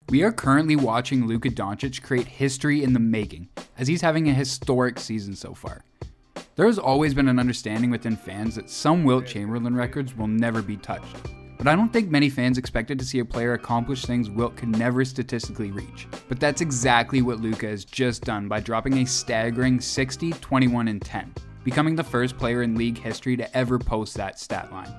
We are currently watching Luka Doncic create history in the making, as he's having a historic season so far. There has always been an understanding within fans that some Wilt Chamberlain records will never be touched, but I don't think many fans expected to see a player accomplish things Wilt could never statistically reach. But that's exactly what Luka has just done by dropping a staggering 60, 21, and 10, becoming the first player in league history to ever post that stat line.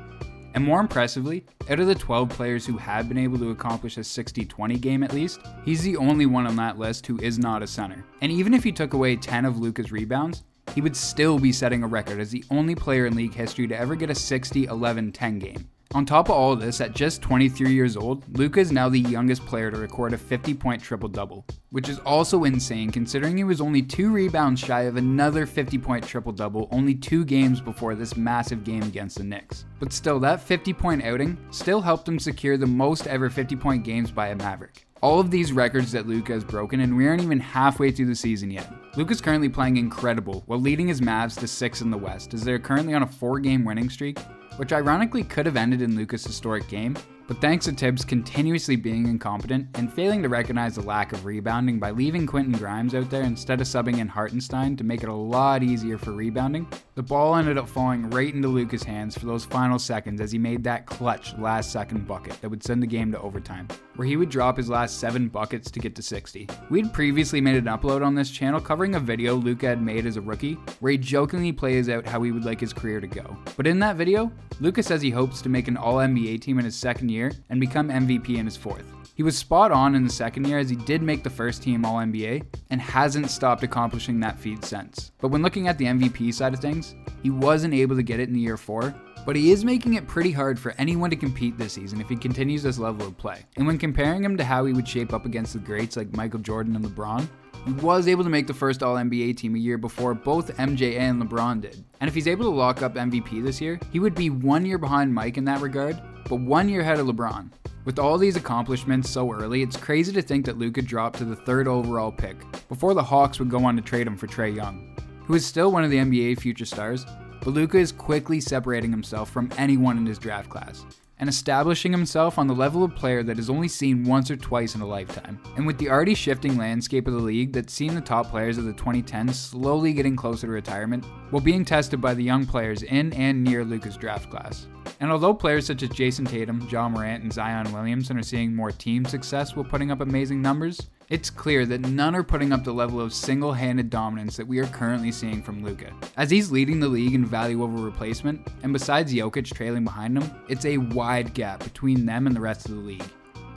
And more impressively, out of the 12 players who have been able to accomplish a 60-20 game at least, he's the only one on that list who is not a center. And even if he took away 10 of Luka's rebounds, he would still be setting a record as the only player in league history to ever get a 60, 11, 10 game. On top of all of this, at just 23 years old, Luka is now the youngest player to record a 50-point triple-double, which is also insane considering he was only 2 rebounds shy of another 50-point triple-double only 2 games before this massive game against the Knicks. But still, that 50-point outing still helped him secure the most ever 50-point games by a Maverick. All of these records that Luka has broken, and we aren't even halfway through the season yet. Luka's currently playing incredible while leading his Mavs to 6th in the West, as they're currently on a 4-game winning streak, which ironically could have ended in Luka's historic game, but thanks to Tibbs continuously being incompetent and failing to recognize the lack of rebounding by leaving Quentin Grimes out there instead of subbing in Hartenstein to make it a lot easier for rebounding, the ball ended up falling right into Luka's hands for those final seconds as he made that clutch last second bucket that would send the game to overtime, where he would drop his last 7 buckets to get to 60. We had previously made an upload on this channel covering a video Luka had made as a rookie, where he jokingly plays out how he would like his career to go. But in that video, Luka says he hopes to make an All-NBA team in his second year and become MVP in his 4th. He was spot on in the second year as he did make the first team All-NBA and hasn't stopped accomplishing that feat since. But when looking at the MVP side of things, he wasn't able to get it in the year 4, but he is making it pretty hard for anyone to compete this season if he continues this level of play. And when comparing him to how he would shape up against the greats like Michael Jordan and LeBron, he was able to make the first All-NBA team a year before both MJ and LeBron did. And if he's able to lock up MVP this year, he would be 1 year behind Mike in that regard, but 1 year ahead of LeBron. With all these accomplishments so early, it's crazy to think that Luka dropped to the 3rd overall pick, before the Hawks would go on to trade him for Trae Young, who is still one of the NBA future stars, but Luka is quickly separating himself from anyone in his draft class, and establishing himself on the level of player that is only seen once or twice in a lifetime. And with the already shifting landscape of the league that's seen the top players of the 2010s slowly getting closer to retirement, while being tested by the young players in and near Luka's draft class. And although players such as Jason Tatum, Ja Morant, and Zion Williamson are seeing more team success while putting up amazing numbers, it's clear that none are putting up the level of single-handed dominance that we are currently seeing from Luka. As he's leading the league in value over replacement, and besides Jokic trailing behind him, it's a wide gap between them and the rest of the league.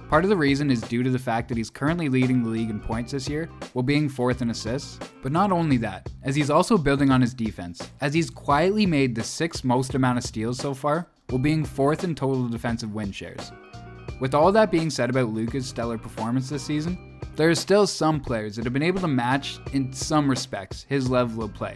Part of the reason is due to the fact that he's currently leading the league in points this year, while being 4th in assists, but not only that, as he's also building on his defense, as he's quietly made the 6th most amount of steals so far, while being 4th in total defensive win shares. With all that being said about Luka's stellar performance this season, there are still some players that have been able to match, in some respects, his level of play,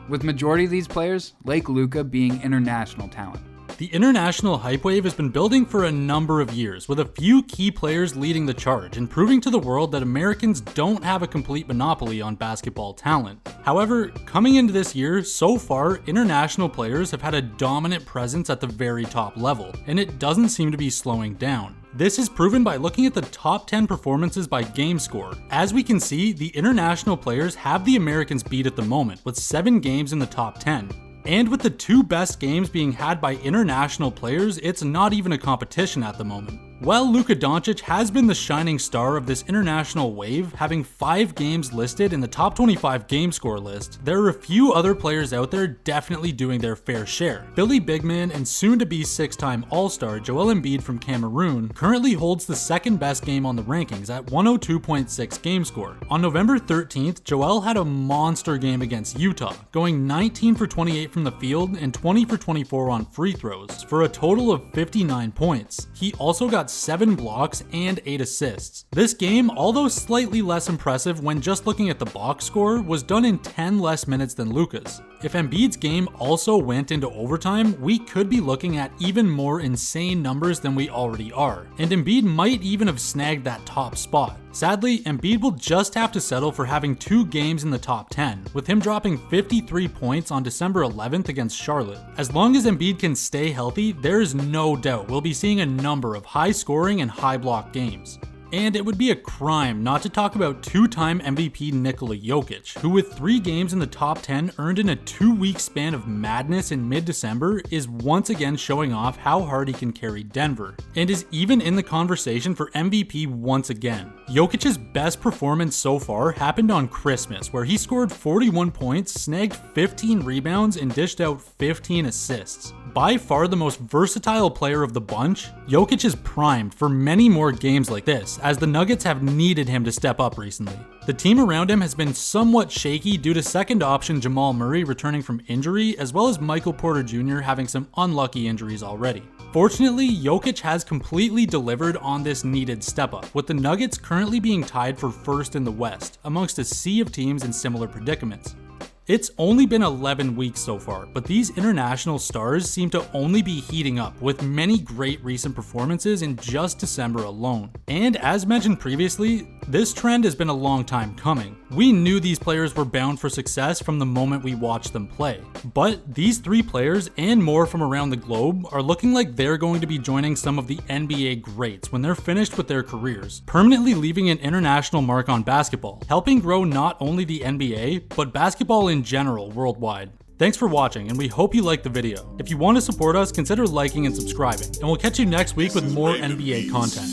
with majority of these players, like Luka, being international talent. The international hype wave has been building for a number of years, with a few key players leading the charge and proving to the world that Americans don't have a complete monopoly on basketball talent. However, coming into this year, so far, international players have had a dominant presence at the very top level, and it doesn't seem to be slowing down. This is proven by looking at the top 10 performances by game score. As we can see, the international players have the Americans beat at the moment, with 7 games in the top 10. And with the 2 best games being had by international players, it's not even a competition at the moment. While Luka Doncic has been the shining star of this international wave, having 5 games listed in the top 25 game score list, there are a few other players out there definitely doing their fair share. Philly big man and soon-to-be 6-time All-Star Joel Embiid from Cameroon currently holds the 2nd best game on the rankings at 102.6 game score. On November 13th, Joel had a monster game against Utah, going 19 for 28 from the field and 20 for 24 on free throws, for a total of 59 points. He also got 7 blocks and 8 assists. This game, although slightly less impressive when just looking at the box score, was done in 10 less minutes than Luka's. If Embiid's game also went into overtime, we could be looking at even more insane numbers than we already are, and Embiid might even have snagged that top spot. Sadly, Embiid will just have to settle for having 2 games in the top 10, with him dropping 53 points on December 11th against Charlotte. As long as Embiid can stay healthy, there is no doubt we'll be seeing a number of high scoring and high block games. And it would be a crime not to talk about two-time MVP Nikola Jokic, who with 3 games in the top 10 earned in a 2-week span of madness in mid-December is once again showing off how hard he can carry Denver, and is even in the conversation for MVP once again. Jokic's best performance so far happened on Christmas, where he scored 41 points, snagged 15 rebounds, and dished out 15 assists. By far the most versatile player of the bunch, Jokic is primed for many more games like this, as the Nuggets have needed him to step up recently. The team around him has been somewhat shaky due to second option Jamal Murray returning from injury, as well as Michael Porter Jr. having some unlucky injuries already. Fortunately, Jokic has completely delivered on this needed step up, with the Nuggets currently being tied for first in the West, amongst a sea of teams in similar predicaments. It's only been 11 weeks so far, but these international stars seem to only be heating up, with many great recent performances in just December alone. And as mentioned previously, this trend has been a long time coming. We knew these players were bound for success from the moment we watched them play. But these 3 players and more from around the globe are looking like they're going to be joining some of the NBA greats when they're finished with their careers, permanently leaving an international mark on basketball, helping grow not only the NBA, but basketball in general worldwide. Thanks for watching, and we hope you liked the video. If you want to support us, consider liking and subscribing, and we'll catch you next week with more NBA content.